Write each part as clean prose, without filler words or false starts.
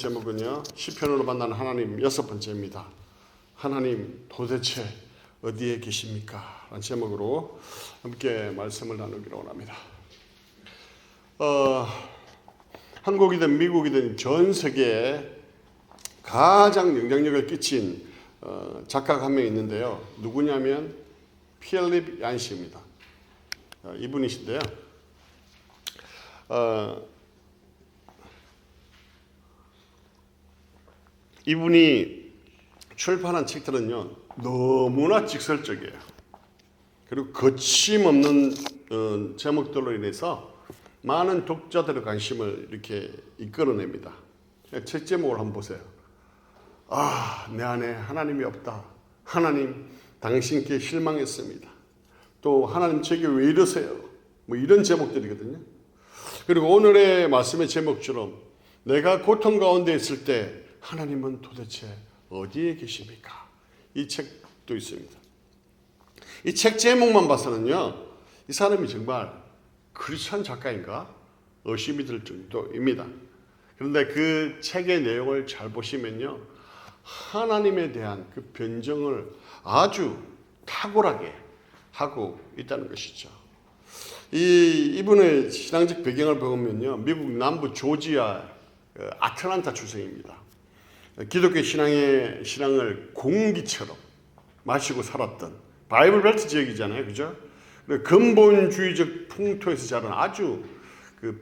제목은요, 시편으로 만난 하나님 6번째입니다. 하나님 도대체 어디에 계십니까? 라는 제목으로 함께 말씀을 나누기로 원합니다. 한국이든 미국이든 전 세계에 가장 영향력을 끼친 작가가 한 명 있는데요. 누구냐면 필립 얀시입니다. 이분이신데요. 이분이 출판한 책들은요, 너무나 직설적이에요. 그리고 거침없는 제목들로 인해서 많은 독자들의 관심을 이렇게 이끌어냅니다. 책 제목을 한번 보세요. 내 안에 하나님이 없다. 하나님, 당신께 실망했습니다. 또 하나님 제게 왜 이러세요? 뭐 이런 제목들이거든요. 그리고 오늘의 말씀의 제목처럼 내가 고통 가운데 있을 때 하나님은 도대체 어디에 계십니까? 이 책도 있습니다. 이 책 제목만 봐서는요, 이 사람이 정말 크리스천 작가인가 의심이 들 정도입니다. 그런데 그 책의 내용을 잘 보시면요, 하나님에 대한 그 변증을 아주 탁월하게 하고 있다는 것이죠. 이분의 신앙적 배경을 보면요, 미국 남부 조지아 아틀란타 출생입니다. 기독교 신앙을 공기처럼 마시고 살았던 바이블 벨트 지역이잖아요, 그죠? 근본주의적 풍토에서 자란 아주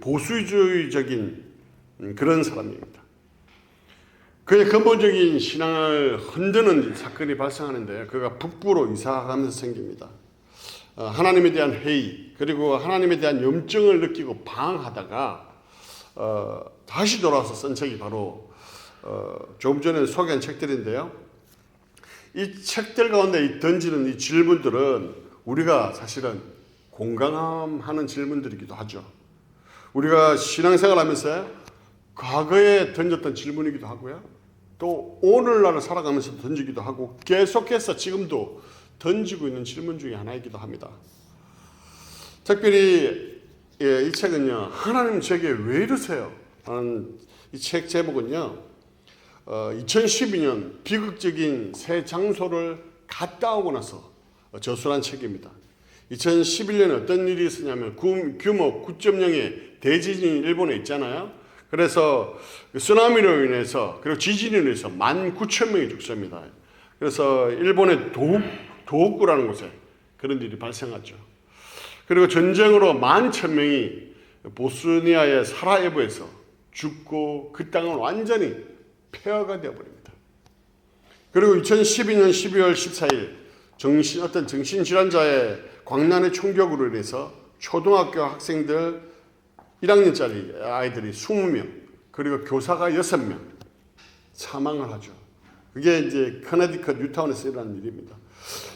보수주의적인 그런 사람입니다. 그의 근본적인 신앙을 흔드는 사건이 발생하는데 그가 북부로 이사가면서 생깁니다. 하나님에 대한 회의 그리고 하나님에 대한 염증을 느끼고 방황하다가 다시 돌아와서 쓴 책이 바로 조금 전에 소개한 책들인데요. 이 책들 가운데 던지는 이 질문들은 우리가 사실은 공감하는 질문들이기도 하죠. 우리가 신앙생활하면서 과거에 던졌던 질문이기도 하고요. 또 오늘날을 살아가면서 던지기도 하고 계속해서 지금도 던지고 있는 질문 중에 하나이기도 합니다. 특별히 이 책은요, 하나님 제게 왜 이러세요? 하는 이 책 제목은요, 2012년 비극적인 새 장소를 갔다 오고 나서 저술한 책입니다. 2011년에 어떤 일이 있었냐면 규모 9.0의 대지진이 일본에 있잖아요. 그래서 쓰나미로 인해서 그리고 지진으로 인해서 19,000명이 죽습니다. 그래서 일본의 도호쿠라는 곳에 그런 일이 발생하죠. 그리고 전쟁으로 11,000명이 보스니아의 사라예보에서 죽고 그 땅은 완전히 폐허가 되어버립니다. 그리고 2012년 12월 14일 어떤 정신질환자의 광란의 총격으로 인해서 초등학교 학생들 1학년짜리 아이들이 20명 그리고 교사가 6명 사망을 하죠. 그게 이제 커네디컷 뉴타운에서 일어난 일입니다.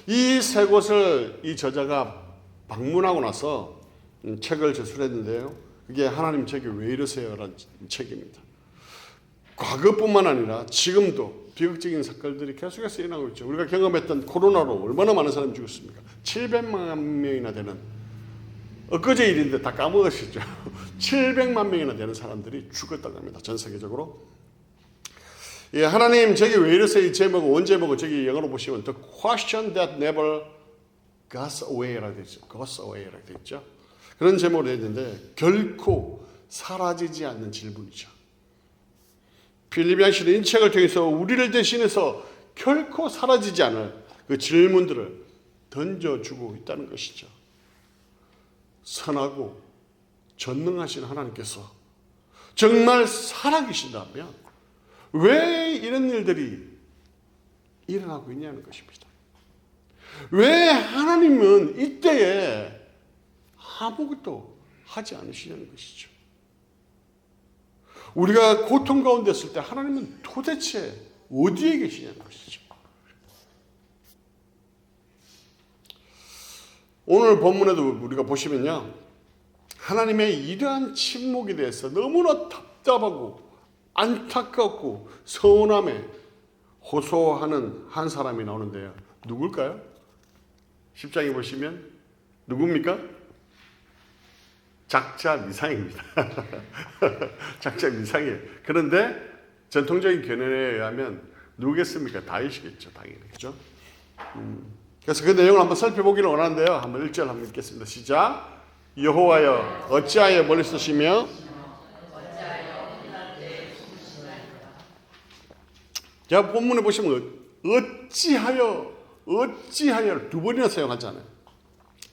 이 세 곳을 이 저자가 방문하고 나서 책을 저술했는데요. 그게 하나님 제게 왜 이러세요? 라는 책입니다. 과거뿐만 아니라 지금도 비극적인 사건들이 계속해서 일어나고 있죠. 우리가 경험했던 코로나로 얼마나 많은 사람이 죽었습니까? 700만 명이나 되는, 엊그제 일인데 다 까먹으시죠? 700만 명이나 되는 사람들이 죽었다고 합니다. 전 세계적으로. 예, 하나님 제게 왜 이러세요? 이 제목은 원제목은 저기 영어로 보시면 The question that never goes away라고 되어 있죠. goes away라고 되어 있죠. 그런 제목으로 되어 있는데 결코 사라지지 않는 질문이죠. 필립 얀시는 이 책을 통해서 우리를 대신해서 결코 사라지지 않을 그 질문들을 던져주고 있다는 것이죠. 선하고 전능하신 하나님께서 정말 살아계신다면 왜 이런 일들이 일어나고 있냐는 것입니다. 왜 하나님은 이때에 아무것도 하지 않으시냐는 것이죠. 우리가 고통 가운데 있을 때 하나님은 도대체 어디에 계시냐는 것이죠. 오늘 본문에도 우리가 보시면요, 하나님의 이러한 침묵에 대해서 너무나 답답하고 안타깝고 서운함에 호소하는 한 사람이 나오는데요. 누굴까요? 10장에 보시면 누굽니까? 작자 미상입니다. 작자 미상이에요. 그런데 전통적인 견해에 의하면 누구겠습니까? 다윗이겠죠, 당연히. 그죠? 그래서 그 내용을 한번 살펴보기를 원하는데요. 한번 1절 한번 읽겠습니다. 시작. 여호와여 어찌하여 멀리 서시며 제가 본문에 보시면 어찌하여 두 번이나 사용하잖아요.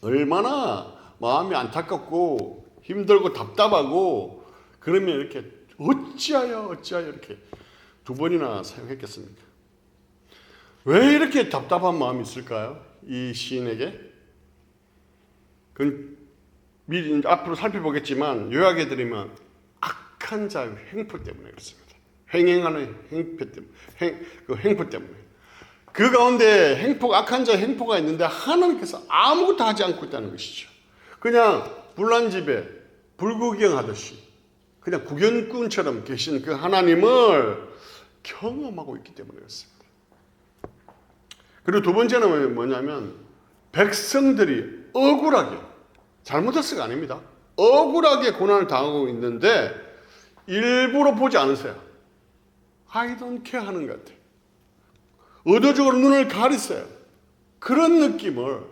얼마나 마음이 안타깝고 힘들고 답답하고 그러면 이렇게 어찌하여 이렇게 두 번이나 사용했겠습니까? 왜 이렇게 답답한 마음이 있을까요? 이 시인에게? 그건 미리 앞으로 살펴보겠지만 요약해 드리면 악한 자의 행포 때문에 그렇습니다. 횡행하는 행포 때문에. 그 가운데 악한 자의 행포가 있는데 하나님께서 아무것도 하지 않고 있다는 것이죠. 그냥 불난집에 불구경하듯이 그냥 구경꾼처럼 계신 그 하나님을 경험하고 있기 때문에 그렇습니다. 그리고 두 번째는 뭐냐면 백성들이 억울하게 잘못했어가 아닙니다. 억울하게 고난을 당하고 있는데 일부러 보지 않으세요. I don't care 하는 것 같아요. 의도적으로 눈을 가리세요. 그런 느낌을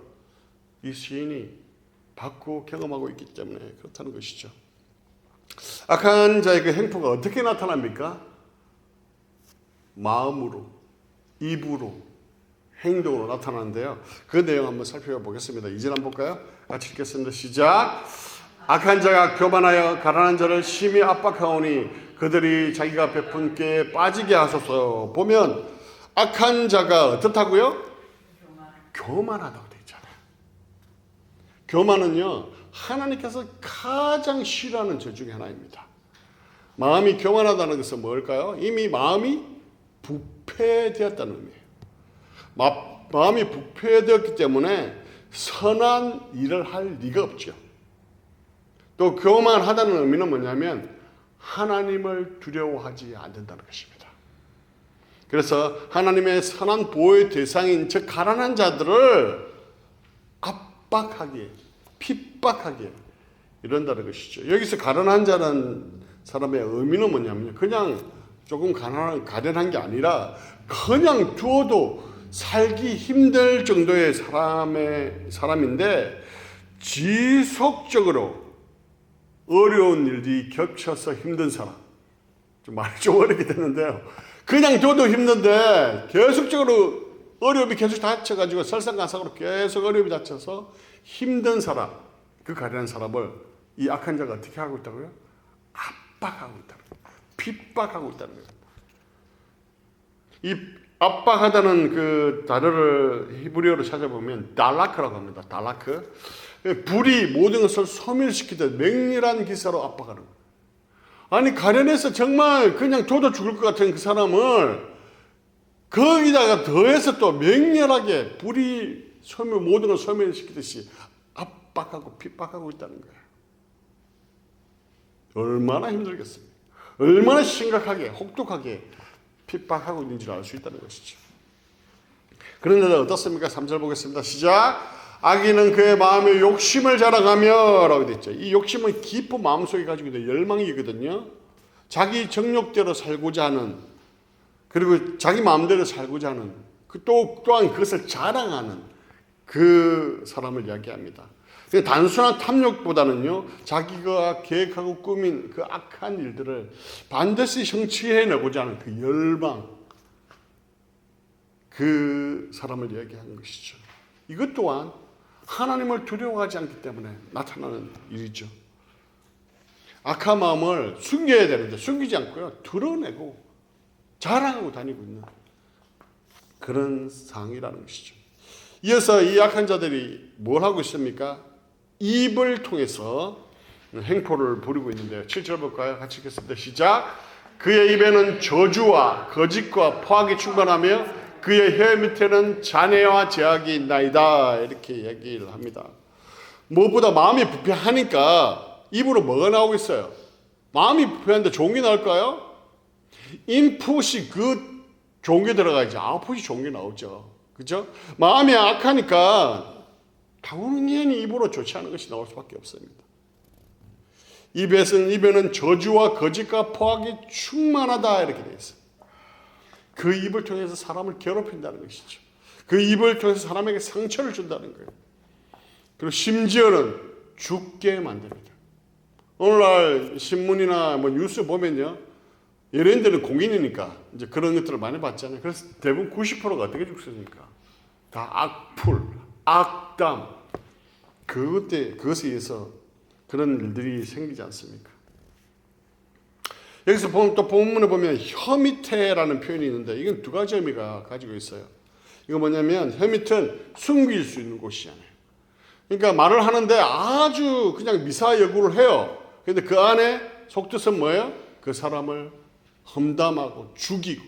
이 시인이 받고 경험하고 있기 때문에 그렇다는 것이죠. 악한 자의 그 행포가 어떻게 나타납니까? 마음으로, 입으로, 행동으로 나타나는데요. 그 내용 한번 살펴보겠습니다. 2절 한번 볼까요? 같이 읽겠습니다. 시작. 악한 자가 교만하여 가난한 자를 심히 압박하오니 그들이 자기가 베푼 꾀에 빠지게 하소서. 보면 악한 자가 어떻다고요? 교만하다고 되어 있잖아요. 교만은요 하나님께서 가장 싫어하는 죄 중에 하나입니다. 마음이 교만하다는 것은 뭘까요? 이미 마음이 부패되었다는 의미예요. 마음이 부패되었기 때문에 선한 일을 할 리가 없죠. 또 교만하다는 의미는 뭐냐면 하나님을 두려워하지 않는다는 것입니다. 그래서 하나님의 선한 보호의 대상인 즉 가난한 자들을 압박하게 핍박하게 이런다는 것이죠. 여기서 가난한 자라는 사람의 의미는 뭐냐면 그냥 조금 가난한 게 아니라 그냥 두어도 살기 힘들 정도의 사람인데 지속적으로 어려운 일이 겹쳐서 힘든 사람. 좀 말이 좀 어렵게 됐는데요. 그냥 둬도 힘든데 계속적으로 어려움이 계속 닥쳐가지고 설상가상으로 계속 어려움이 닥쳐서 힘든 사람, 그 가련한 사람을 이 악한 자가 어떻게 하고 있다고요? 압박하고 있다는 거예요. 핍박하고 있다는 거예요. 이 압박하다는 그 단어를 히브리어로 찾아보면 달라크라고 합니다. 달라크. 불이 모든 것을 소멸시키듯 맹렬한 기사로 압박하는 거예요. 아니 가련해서 정말 그냥 둬도 죽을 것 같은 그 사람을 거기다가 더해서 또 맹렬하게 불이 모든 걸 소멸시키듯이 압박하고 핍박하고 있다는 거예요. 얼마나 힘들겠습니까? 얼마나 심각하게 혹독하게 핍박하고 있는지를 알 수 있다는 것이죠. 그런데 어떻습니까? 3절 보겠습니다. 시작. 악인은 그의 마음에 욕심을 자랑하며 라고 되어 있죠. 이 욕심은 깊은 마음속에 가지고 있는 열망이거든요. 자기 정욕대로 살고자 하는 그리고 자기 마음대로 살고자 하는 또한 그것을 자랑하는 그 사람을 이야기합니다. 단순한 탐욕보다는요 자기가 계획하고 꾸민 그 악한 일들을 반드시 성취해내고자 하는 그 열망 그 사람을 이야기하는 것이죠. 이것 또한 하나님을 두려워하지 않기 때문에 나타나는 일이죠. 악한 마음을 숨겨야 되는데 숨기지 않고요 드러내고 자랑하고 다니고 있는 그런 상황이라는 것이죠. 이어서 이 악한 자들이 뭘 하고 있습니까? 입을 통해서 행포를 부리고 있는데요. 7절 볼까요? 같이 읽겠습니다. 시작. 그의 입에는 저주와 거짓과 포악이 충만하며 그의 혀 밑에는 잔해와 제약이 있나이다. 이렇게 얘기를 합니다. 무엇보다 마음이 부패하니까 입으로 뭐가 나오고 있어요? 마음이 부패한데 좋은 게 나올까요? 인풋이 그 좋은 게 들어가야지 아웃풋이 좋은 게 나오죠. 그죠? 마음이 악하니까 당연히 입으로 좋지 않은 것이 나올 수밖에 없습니다. 입에는 저주와 거짓과 포악이 충만하다 이렇게 되어 있어요. 그 입을 통해서 사람을 괴롭힌다는 것이죠. 그 입을 통해서 사람에게 상처를 준다는 거예요. 그리고 심지어는 죽게 만듭니다. 오늘날 신문이나 뭐 뉴스 보면요, 연예인들은 공인이니까 이제 그런 것들을 많이 봤잖아요. 그래서 대부분 90%가 어떻게 죽습니까? 다 악풀, 악담, 그것에 의해서 그런 일들이 생기지 않습니까? 여기서 또 본문에 보면 혀밑에라는 표현이 있는데 이건 두 가지 의미가 가지고 있어요. 이거 뭐냐면 혀밑은 숨길 수 있는 곳이잖아요. 그러니까 말을 하는데 아주 그냥 미사여구를 해요. 그런데 그 안에 속뜻은 뭐예요? 그 사람을 험담하고 죽이고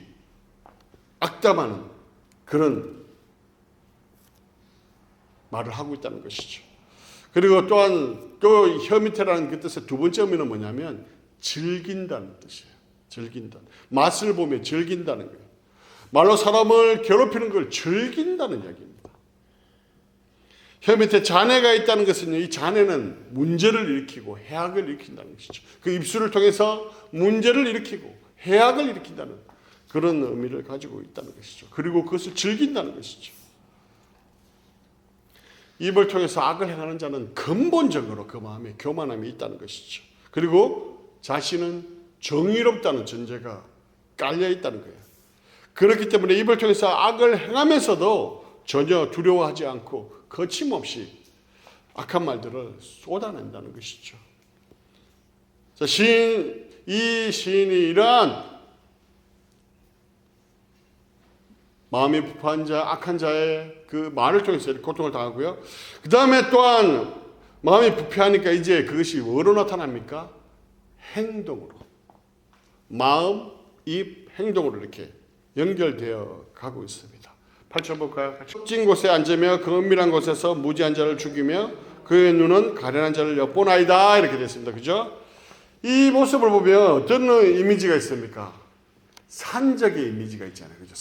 악담하는 그런 말을 하고 있다는 것이죠. 그리고 또한 또 혀밑에라는 그 뜻의 두 번째 의미는 뭐냐면 즐긴다는 뜻이에요. 즐긴다. 맛을 보며 즐긴다는 거예요. 말로 사람을 괴롭히는 걸 즐긴다는 이야기입니다. 혀 밑에 잔해가 있다는 것은 이 잔해는 문제를 일으키고 해악을 일으킨다는 것이죠. 그 입술을 통해서 문제를 일으키고 해악을 일으킨다는 그런 의미를 가지고 있다는 것이죠. 그리고 그것을 즐긴다는 것이죠. 입을 통해서 악을 행하는 자는 근본적으로 그 마음에 교만함이 있다는 것이죠. 그리고 자신은 정의롭다는 전제가 깔려 있다는 거예요. 그렇기 때문에 입을 통해서 악을 행하면서도 전혀 두려워하지 않고 거침없이 악한 말들을 쏟아낸다는 것이죠. 자, 이 시인이 이러한 마음이 부패한 자, 악한 자의 그 말을 통해서 고통을 당하고요. 그 다음에 또한 마음이 부패하니까 이제 그것이 뭐로 나타납니까? 행동으로. 마음, 입, 행동으로 이렇게 연결되어 가고 있습니다. 8절 볼까요? 좁진 곳에 앉으며 그 은밀한 곳에서 무지한 자를 죽이며 그의 눈은 가련한 자를 엿보나이다. 이렇게 됐습니다. 그죠? 이 모습을 보면 어떤 이미지가 있습니까? 산적의 이미지가 있잖아요. 그죠?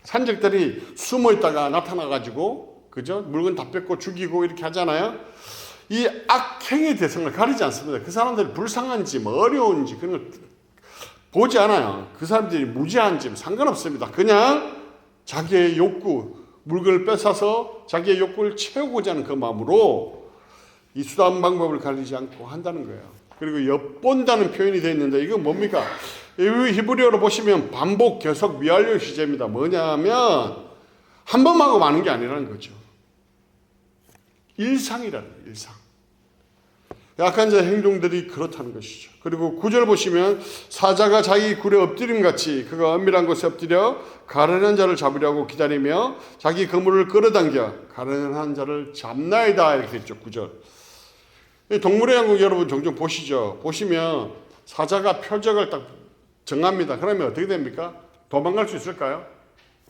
산적들이 숨어 있다가 나타나가지고, 그죠? 물건 다 뺏고 죽이고 이렇게 하잖아요. 이 악행의 대상을 가리지 않습니다. 그 사람들이 불쌍한지 뭐 어려운지 그런 걸 보지 않아요. 그 사람들이 무지한지 상관없습니다. 그냥 자기의 욕구, 물건을 뺏어서 자기의 욕구를 채우고자 하는 그 마음으로 이 수단 방법을 가리지 않고 한다는 거예요. 그리고 엿본다는 표현이 되어 있는데 이건 뭡니까? 히브리어로 보시면 반복, 계속, 미완료 시제입니다. 뭐냐면 한 번 하고 마는 게 아니라는 거죠. 일상이라는 거예요. 일상. 약한 자의 행동들이 그렇다는 것이죠. 그리고 9절 보시면 사자가 자기 굴에 엎드림 같이 그가 은밀한 곳에 엎드려 가련한 자를 잡으려고 기다리며 자기 그물을 끌어당겨 가련한 자를 잡나이다. 이렇게 했죠. 9절. 동물의 왕국 여러분 종종 보시죠. 보시면 사자가 표적을 딱 정합니다. 그러면 어떻게 됩니까? 도망갈 수 있을까요?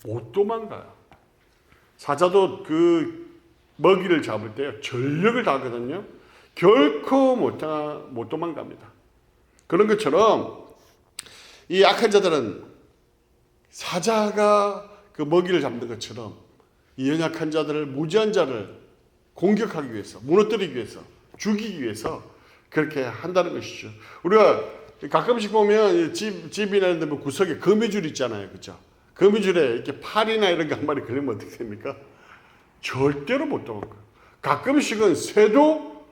못 도망가요. 사자도 그 먹이를 잡을 때 전력을 다하거든요. 결코 못 도망갑니다. 그런 것처럼 이 악한 자들은 사자가 그 먹이를 잡는 것처럼 이 연약한 자들을, 무지한 자를 공격하기 위해서, 무너뜨리기 위해서, 죽이기 위해서 그렇게 한다는 것이죠. 우리가 가끔씩 보면 집이나 이런 데 뭐 구석에 거미줄 있잖아요. 그죠? 거미줄에 이렇게 팔이나 이런 거 한 마리 걸리면 어떻게 됩니까? 절대로 못 도망가요. 가끔씩은 새도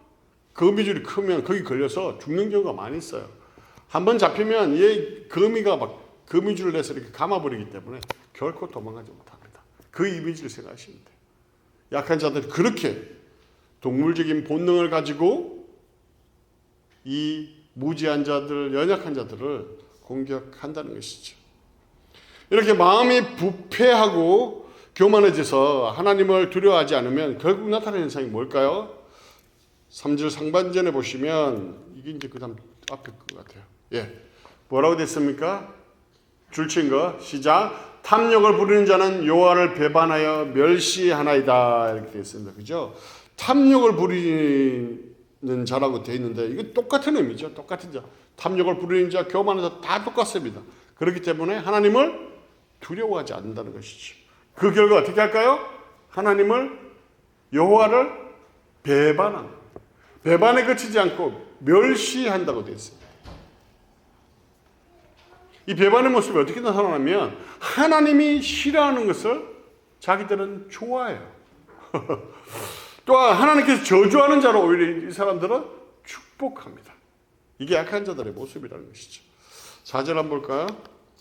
거미줄이 크면 거기 걸려서 죽는 경우가 많이 있어요. 한번 잡히면 얘 거미가 막 거미줄을 내서 이렇게 감아버리기 때문에 결코 도망가지 못합니다. 그 이미지를 생각하시면 돼요. 약한 자들이 그렇게 동물적인 본능을 가지고 이 무지한 자들, 연약한 자들을 공격한다는 것이죠. 이렇게 마음이 부패하고 교만해져서 하나님을 두려워하지 않으면 결국 나타나는 현상이 뭘까요? 3절 상반전에 보시면 이게 이제 그 다음 앞에 것 같아요. 예. 뭐라고 됐습니까? 줄친 거 시작. 탐욕을 부리는 자는 여호와를 배반하여 멸시하나이다. 이렇게 되어 있습니다. 그죠? 탐욕을 부리는 자라고 되어 있는데 이건 똑같은 의미죠. 똑같은 자. 탐욕을 부리는 자, 교만한 자 다 똑같습니다. 그렇기 때문에 하나님을 두려워하지 않는다는 것이죠. 그 결과 어떻게 할까요? 하나님을, 여호와를 배반한다. 배반에 그치지 않고 멸시한다고 되어 있습니다. 이 배반의 모습이 어떻게 나타나냐면 하나님이 싫어하는 것을 자기들은 좋아해요. 또한 하나님께서 저주하는 자로 오히려 이 사람들은 축복합니다. 이게 약한 자들의 모습이라는 것이죠. 4절 한번 볼까요?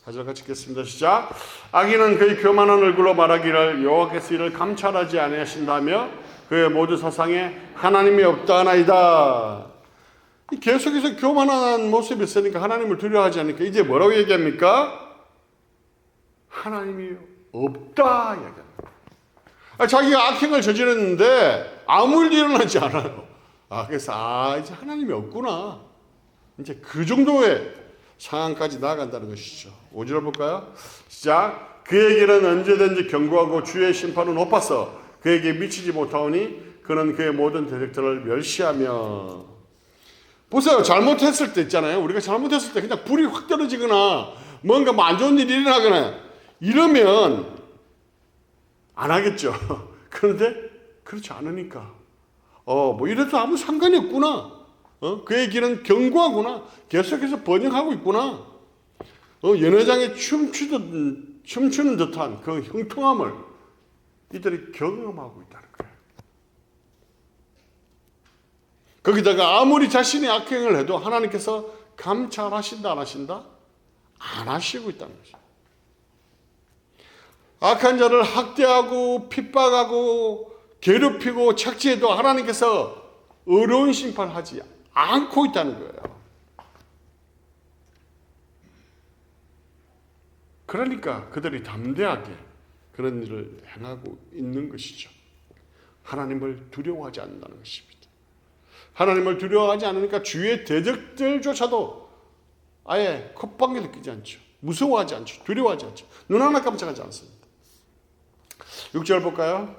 4절 같이 읽겠습니다. 시작. 악인은 그의 교만한 얼굴로 말하기를 여호와께서 이를 감찰하지 아니하신다며 그의 모든 사상에 하나님이 없다 하나이다. 계속해서 교만한 모습이 있으니까 하나님을 두려워하지 않으니까 이제 뭐라고 얘기합니까? 하나님이 없다 얘기합니다. 자기가 악행을 저질렀는데 아무 일도 일어나지 않아요. 그래서 이제 하나님이 없구나. 이제 그 정도의 상황까지 나아간다는 것이죠. 5절 볼까요? 시작. 그에게는 언제든지 경고하고 주의 심판은 높아서 그에게 미치지 못하오니 그는 그의 모든 대적들을 멸시하며. 보세요. 잘못했을 때 있잖아요. 우리가 잘못했을 때 그냥 불이 확 떨어지거나 뭔가 안 좋은 일이 일어나거나 이러면 안 하겠죠. 그런데 그렇지 않으니까 뭐 이래도 아무 상관이 없구나. 그의 길은 견고하구나. 계속해서 번영하고 있구나. 연회장에 춤추는 듯한 그 형통함을 이들이 경험하고 있다는 거예요. 거기다가 아무리 자신이 악행을 해도 하나님께서 감찰하신다 안 하신다? 안 하시고 있다는 거죠. 악한 자를 학대하고 핍박하고 괴롭히고 착취해도 하나님께서 어려운 심판을 하지 않고 있다는 거예요. 그러니까 그들이 담대하게 그런 일을 행하고 있는 것이죠. 하나님을 두려워하지 않는다는 것입니다. 하나님을 두려워하지 않으니까 주위의 대적들조차도 아예 콧방귀도 끼지 않죠. 무서워하지 않죠. 두려워하지 않죠. 눈 하나 깜짝하지 않습니다. 6절 볼까요?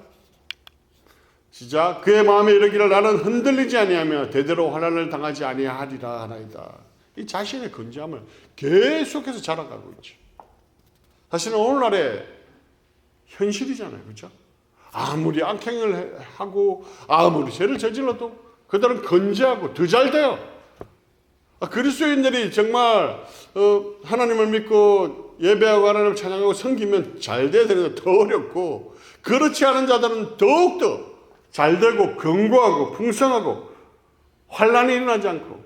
시작. 그의 마음에 이르기를 나는 흔들리지 아니하며 대대로 환난을 당하지 아니하리라 하나이다. 이 자신의 건재함을 계속해서 자랑하고 있죠. 사실은 오늘날의 현실이잖아요. 그렇죠? 아무리 악행을 하고 아무리 죄를 저질러도 그들은 건재하고 더 잘 돼요. 그리스도인들이 정말 하나님을 믿고 예배하고 하나님을 찬양하고 섬기면 잘 돼야 되는데 더 어렵고, 그렇지 않은 자들은 더욱더 잘 되고 견고하고 풍성하고 환난이 일어나지 않고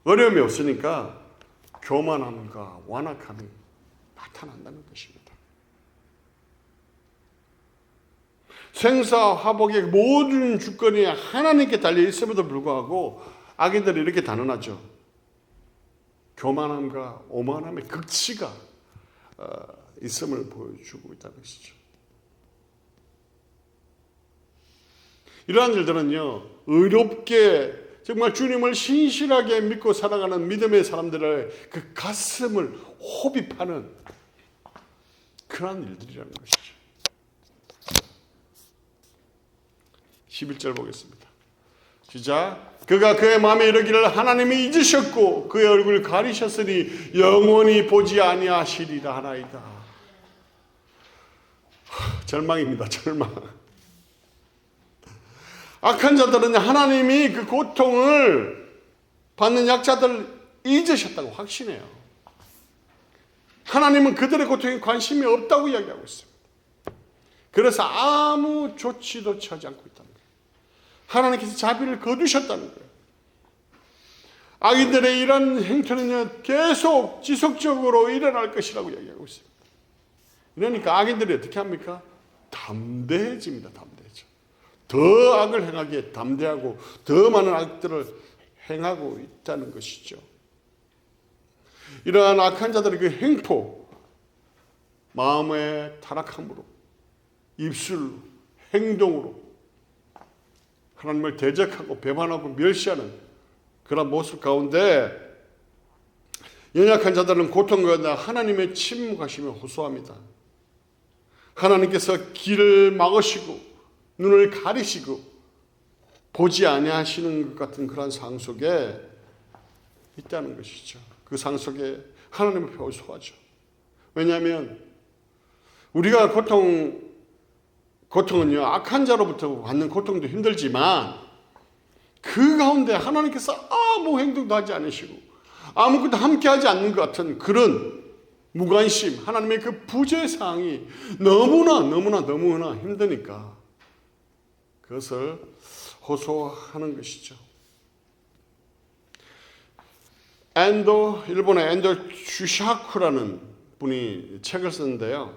어려움이 없으니까 교만함과 완악함이 나타난다는 것입니다. 생사화복의 모든 주권이 하나님께 달려 있음에도 불구하고 악인들이 이렇게 단언하죠. 교만함과 오만함의 극치가 있음을 보여주고 있다는 것이죠. 이러한 일들은요, 의롭게 정말 주님을 신실하게 믿고 살아가는 믿음의 사람들의 그 가슴을 호흡하는 그러한 일들이라는 것이죠. 11절 보겠습니다. 시작. 그가 그의 마음에 이르기를 하나님이 잊으셨고 그의 얼굴을 가리셨으니 영원히 보지 아니하시리라 하나이다. 절망입니다. 절망. 악한 자들은 하나님이 그 고통을 받는 약자들을 잊으셨다고 확신해요. 하나님은 그들의 고통에 관심이 없다고 이야기하고 있습니다. 그래서 아무 조치도 취하지 않고 있다는 거예요. 하나님께서 자비를 거두셨다는 거예요. 악인들의 이런 행태는 계속 지속적으로 일어날 것이라고 이야기하고 있습니다. 그러니까 악인들이 어떻게 합니까? 담대해집니다. 담대해져. 더 악을 행하기에 담대하고 더 많은 악들을 행하고 있다는 것이죠. 이러한 악한 자들의 그 행포, 마음의 타락함으로, 입술로, 행동으로 하나님을 대적하고 배반하고 멸시하는 그런 모습 가운데 연약한 자들은 고통 가운데 하나님의 침묵하심을 호소합니다. 하나님께서 길을 막으시고 눈을 가리시고 보지 아니하시는 것 같은 그런 상황 속에 있다는 것이죠. 그 상황 속에 하나님을 호소하죠. 왜냐하면 우리가 고통은요, 악한 자로부터 받는 고통도 힘들지만 그 가운데 하나님께서 아무 행동도 하지 않으시고 아무것도 함께하지 않는 것 같은 그런 무관심, 하나님의 그 부재 사항이 너무나 힘드니까 그것을 호소하는 것이죠. 일본의 엔도 슈샤쿠라는 분이 책을 썼는데요.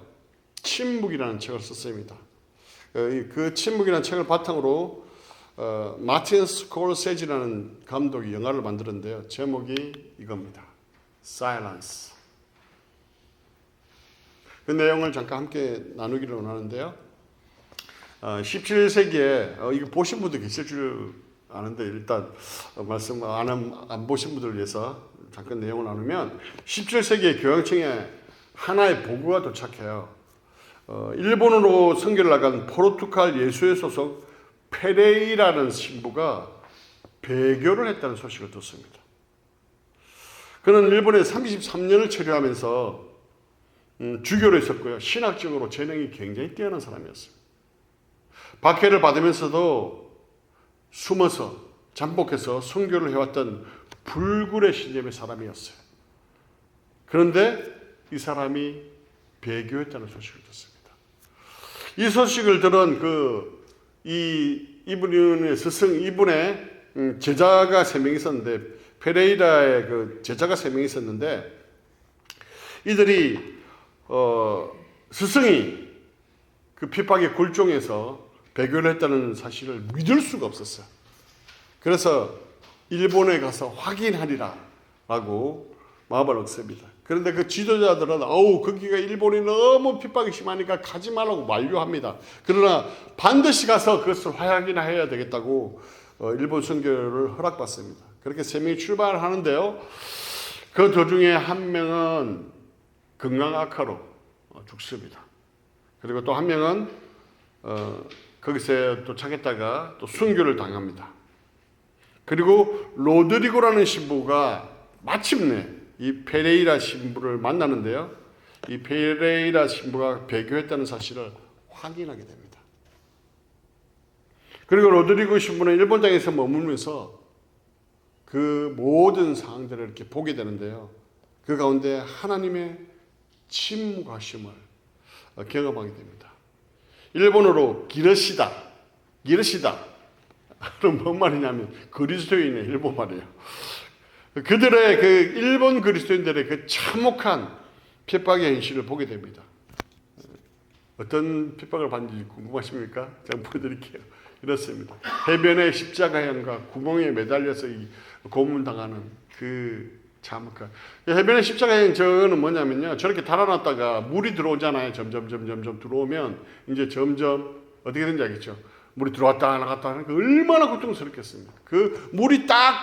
침묵이라는 책을 썼습니다. 그 침묵이라는 책을 바탕으로 마틴 스콜세지라는 감독이 영화를 만들었는데요. 제목이 이겁니다. Silence. 그 내용을 잠깐 함께 나누기를 원하는데요. 17세기에 이거 보신 분도 계실 줄 아는데 일단 말씀 안 보신 분들을 위해서 잠깐 내용을 나누면 17세기에 교황청에 하나의 보고가 도착해요. 일본으로 선교를 나간 포르투갈 예수회 소속 페레이라는 신부가 배교를 했다는 소식을 듣습니다. 그는 일본에 33년을 체류하면서 주교로 있었고요. 신학적으로 재능이 굉장히 뛰어난 사람이었습니다. 박해를 받으면서도 숨어서 잠복해서 선교를 해왔던 불굴의 신념의 사람이었어요. 그런데 이 사람이 배교했다는 소식을 듣습니다. 이 소식을 들은 이분의 스승, 이분의 제자가 3명 있었는데, 페레이라의 그 제자가 3명 있었는데, 이들이 스승이 그 핍박의 굴종에서 배교를 했다는 사실을 믿을 수가 없었어요. 그래서 일본에 가서 확인하리라 라고 마음을 먹습니다. 그런데 그 지도자들은 거기가 일본이 너무 핍박이 심하니까 가지 말라고 만류합니다. 그러나 반드시 가서 그것을 확인해야 되겠다고 일본 선교를 허락받습니다. 그렇게 3명이 출발하는데요. 그 도중에 한 명은 건강 악화로 죽습니다. 그리고 또 한 명은 거기서 도착했다가 또 순교를 당합니다. 그리고 로드리고라는 신부가 마침내 이 페레이라 신부를 만나는데요. 이 페레이라 신부가 배교했다는 사실을 확인하게 됩니다. 그리고 로드리고 신부는 일본 땅에서 머물면서 그 모든 상황들을 이렇게 보게 되는데요. 그 가운데 하나님의 침묵하심을 경험하게 됩니다. 일본어로 기르시다. 그럼 뭔 말이냐면 그리스도인의 일본 말이에요. 그들의 그 일본 그리스도인들의 그 참혹한 핍박의 현실을 보게 됩니다. 어떤 핍박을 받는지 궁금하십니까? 제가 보여드릴게요. 이렇습니다. 해변의 십자가형과 구멍에 매달려서 고문당하는 그 참혹한 해변의 십자가형 저거는 뭐냐면요. 저렇게 달아놨다가 물이 들어오잖아요. 점점 들어오면 이제 점점 어떻게 되는지 알겠죠? 물이 들어왔다 나갔다 하는 거 얼마나 고통스럽겠습니까? 그 물이 딱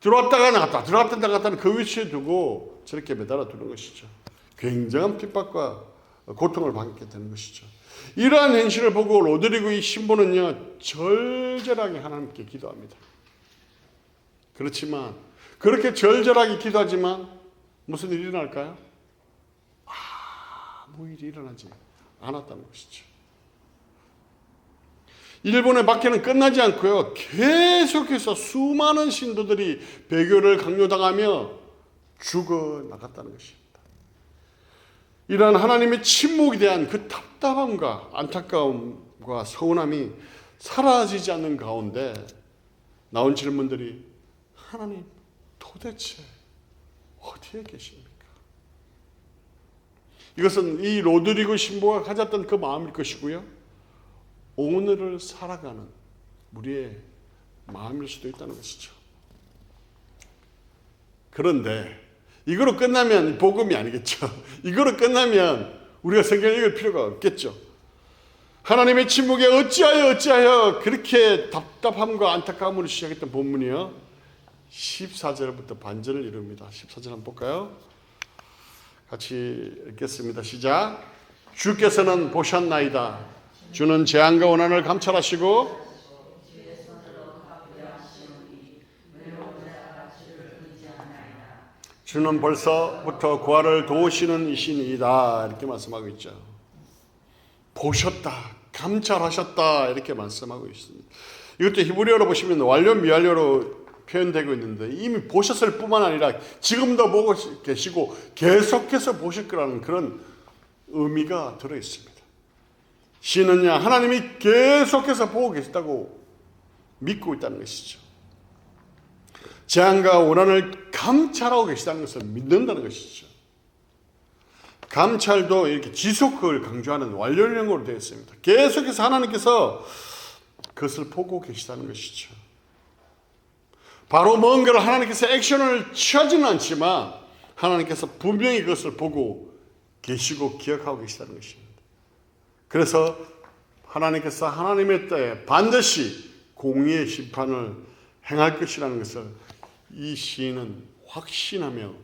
들어왔다가 나갔다는 그 위치에 두고 저렇게 매달아 두는 것이죠. 굉장한 핍박과 고통을 받게 되는 것이죠. 이러한 현실을 보고 로드리고 이 신부는요, 절절하게 하나님께 기도합니다. 그렇지만 그렇게 절절하게 기도하지만 무슨 일이 일어날까요? 아무 일이 일어나지 않았다는 것이죠. 일본의 박해는 끝나지 않고요. 계속해서 수많은 신도들이 배교를 강요당하며 죽어나갔다는 것입니다. 이러한 하나님의 침묵에 대한 그 답답함과 안타까움과 서운함이 사라지지 않는 가운데 나온 질문들이 하나님 도대체 어디에 계십니까? 이것은 이 로드리고 신부가 가졌던 그 마음일 것이고요. 오늘을 살아가는 우리의 마음일 수도 있다는 것이죠. 그런데 이거로 끝나면 복음이 아니겠죠. 이거로 끝나면 우리가 성경을 읽을 필요가 없겠죠. 하나님의 침묵에 어찌하여 그렇게 답답함과 안타까움으로 시작했던 본문이요. 14절부터 반절을 이룹니다. 14절 한번 볼까요? 같이 읽겠습니다. 시작. 주께서는 보셨나이다. 주는 재앙과 원한을 감찰하시고 주는 벌써부터 구하를 도우시는 이신이다. 이렇게 말씀하고 있죠. 보셨다, 감찰하셨다 이렇게 말씀하고 있습니다. 이것도 히브리어로 보시면 완료 미완료로 표현되고 있는데 이미 보셨을 뿐만 아니라 지금도 보고 계시고 계속해서 보실 거라는 그런 의미가 들어 있습니다. 시는야 하나님이 계속해서 보고 계시다고 믿고 있다는 것이죠. 재앙과 고난을 감찰하고 계시다는 것을 믿는다는 것이죠. 감찰도 이렇게 지속을 강조하는 완료형으로 되어 있습니다. 계속해서 하나님께서 그것을 보고 계시다는 것이죠. 바로 뭔가를 하나님께서 액션을 취하지는 않지만 하나님께서 분명히 그것을 보고 계시고 기억하고 계시다는 것입니다. 그래서 하나님께서 하나님의 때에 반드시 공의의 심판을 행할 것이라는 것을 이 시인은 확신하며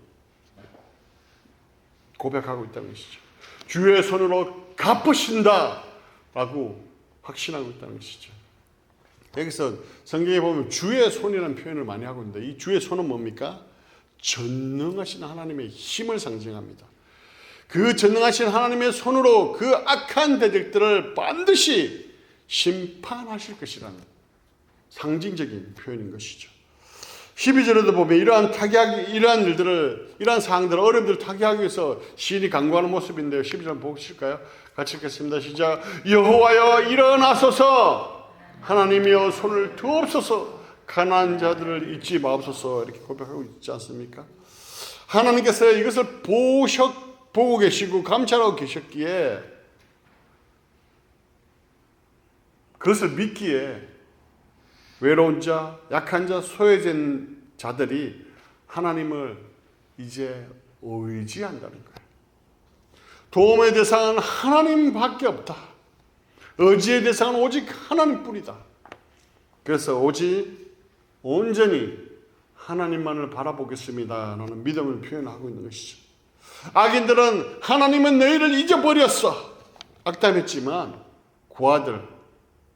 고백하고 있다는 것이죠. 주의 손으로 갚으신다 라고 확신하고 있다는 것이죠. 여기서 성경에 보면 주의 손이라는 표현을 많이 하고 있는데 이 주의 손은 뭡니까? 전능하신 하나님의 힘을 상징합니다. 그 전능하신 하나님의 손으로 그 악한 대적들을 반드시 심판하실 것이라는 상징적인 표현인 것이죠. 12절에도 보면 이러한 사항들을 어려움들을 타개하기 위해서 시인이 간구하는 모습인데요. 12절 보실까요? 같이 읽겠습니다. 시작. 여호와여 일어나소서 하나님이여 손을 두옵소서 가난한 자들을 잊지 마옵소서 이렇게 고백하고 있지 않습니까? 하나님께서 이것을 보고 계시고 감찰하고 계셨기에 그것을 믿기에 외로운 자, 약한 자, 소외된 자들이 하나님을 이제 의지한다는 거예요. 도움의 대상은 하나님밖에 없다. 의지의 대상은 오직 하나님뿐이다. 그래서 오직 온전히 하나님만을 바라보겠습니다 라는 믿음을 표현하고 있는 것이죠. 악인들은 하나님은 너희를 잊어버렸어 악담했지만 고아들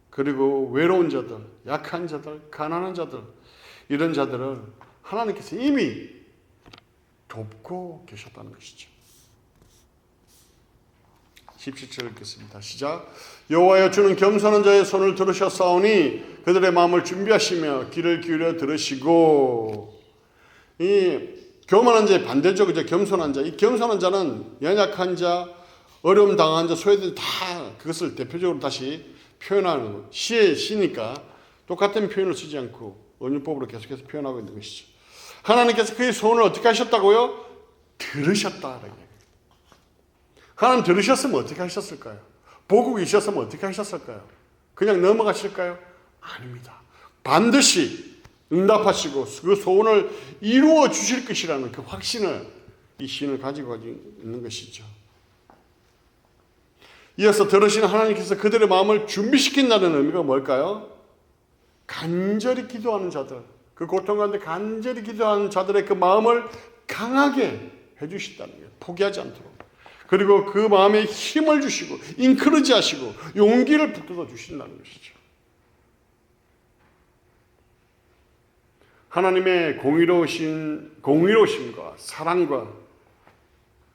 그리고 외로운 자들, 약한 자들, 가난한 자들 이런 자들을 하나님께서 이미 돕고 계셨다는 것이죠. 17절 읽겠습니다. 시작. 여호와여 주는 겸손한 자의 손을 들으셨사오니 그들의 마음을 준비하시며 귀를 기울여 들으시고 이 교만한 자의 반대죠. 그죠? 겸손한 자. 이 겸손한 자는 연약한 자, 어려움 당한 자, 소외된 다 그것을 대표적으로 다시 표현하는 시니까 똑같은 표현을 쓰지 않고 언유법으로 계속해서 표현하고 있는 것이죠. 하나님께서 그의 소원을 어떻게 하셨다고요? 들으셨다. 하나님 들으셨으면 어떻게 하셨을까요? 보고 계셨으면 어떻게 하셨을까요? 그냥 넘어가실까요? 아닙니다. 반드시 응답하시고 그 소원을 이루어 주실 것이라는 그 확신을 이 시인을 가지고 있는 것이죠. 이어서 들으시는 하나님께서 그들의 마음을 준비시킨다는 의미가 뭘까요? 간절히 기도하는 자들, 그 고통 가운데 간절히 기도하는 자들의 그 마음을 강하게 해주신다는 거예요. 포기하지 않도록. 그리고 그 마음에 힘을 주시고 인크리지 하시고 용기를 북돋아 주신다는 것이죠. 하나님의 공의로우심과 사랑과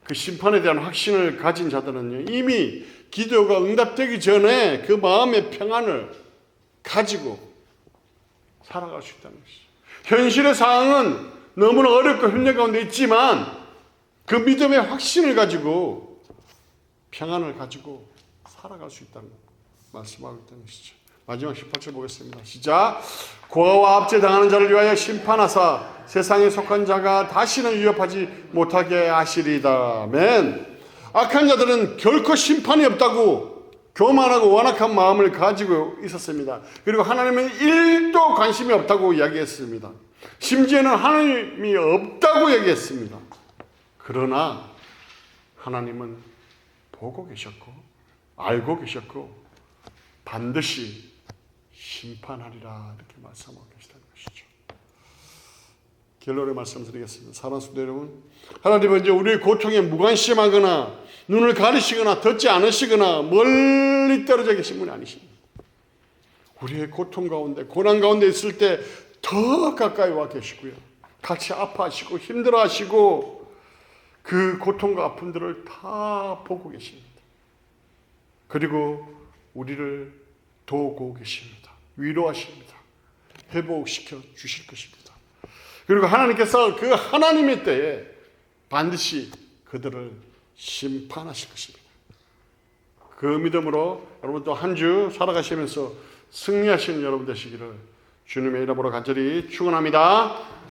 그 심판에 대한 확신을 가진 자들은요, 이미 기도가 응답되기 전에 그 마음의 평안을 가지고 살아갈 수 있다는 것이죠. 현실의 상황은 너무나 어렵고 힘든 가운데 있지만 그 믿음의 확신을 가지고 평안을 가지고 살아갈 수 있다는 말씀하고 있다는 것이죠. 마지막 18절 보겠습니다. 시작. 고아와 압제당하는 자를 위하여 심판하사 세상에 속한 자가 다시는 위협하지 못하게 하시리다. 아멘. 악한 자들은 결코 심판이 없다고 교만하고 완악한 마음을 가지고 있었습니다. 그리고 하나님은 1도 관심이 없다고 이야기했습니다. 심지어는 하나님이 없다고 얘기했습니다. 그러나 하나님은 보고 계셨고 알고 계셨고 반드시 심판하리라 이렇게 말씀하고 계시다는 것이죠. 결론의 말씀드리겠습니다. 사랑하는 성도 여러분, 하나님은 이제 우리의 고통에 무관심하거나 눈을 가리시거나 듣지 않으시거나 멀리 떨어져 계신 분이 아니십니다. 우리의 고통 가운데 고난 가운데 있을 때 더 가까이 와 계시고요. 같이 아파하시고 힘들어하시고 그 고통과 아픔들을 다 보고 계십니다. 그리고 우리를 도우고 계십니다. 위로하십니다. 회복시켜 주실 것입니다. 그리고 하나님께서 그 하나님의 때에 반드시 그들을 심판하실 것입니다. 그 믿음으로 여러분 또 한 주 살아가시면서 승리하시는 여러분 되시기를 주님의 이름으로 간절히 축원합니다.